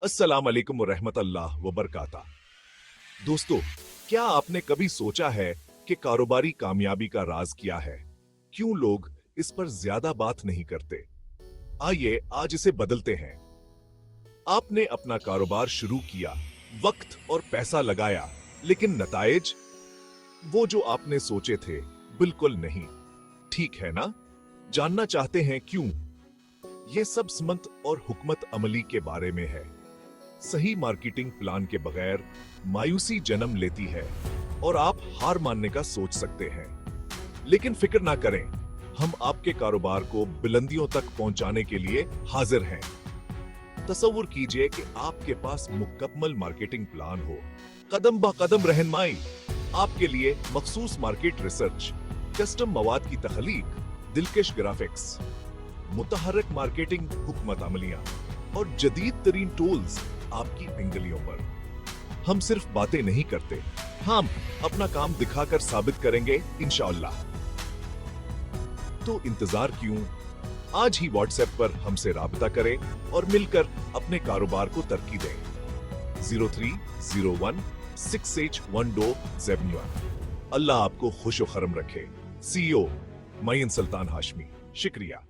अस्सलाम वालेकुम व रहमतुल्लाह व बरकाता। दोस्तों, क्या आपने कभी सोचा है कि कारोबारी कामयाबी का राज क्या है? क्यों लोग इस पर ज्यादा बात नहीं करते? आइए आज इसे बदलते हैं। आपने अपना कारोबार शुरू किया, वक्त और पैसा लगाया, लेकिन नतायज वो जो आपने सोचे थे, बिल्कुल नहीं। ठीक है ना? जानना चाहते हैं क्यों? ये सब समत और हुकमत अमली के बारे में है। सही मार्केटिंग प्लान के बगैर मायूसी जन्म लेती है और आप हार मानने का सोच सकते हैं। लेकिन फिक्र ना करें, हम आपके कारोबार को बुलंदियों तक पहुंचाने के लिए हाजिर हैं। तसव्वुर कीजिए कि आपके पास मुकम्मल मार्केटिंग प्लान हो, कदम ब कदम रहनुमाई, आपके लिए मखसूस मार्केट रिसर्च, कस्टम मवाद की तखलीक, दिलकश ग्राफिक्स, मुतहर्रिक मार्केटिंग हुकमत अमलियां और जदीद तरीन टूल्स आपकी अंगलियों पर। हम सिर्फ बातें नहीं करते, हम अपना काम दिखाकर साबित करेंगे इंशाअल्लाह। तो इंतजार क्यों? आज ही व्हाट्सएप पर हमसे राबता करें और मिलकर अपने कारोबार को तरक्की दें। 0301681271। अल्लाह आपको खुश व खरम रखे। CEO मयन सुल्तान हाशमी। शुक्रिया।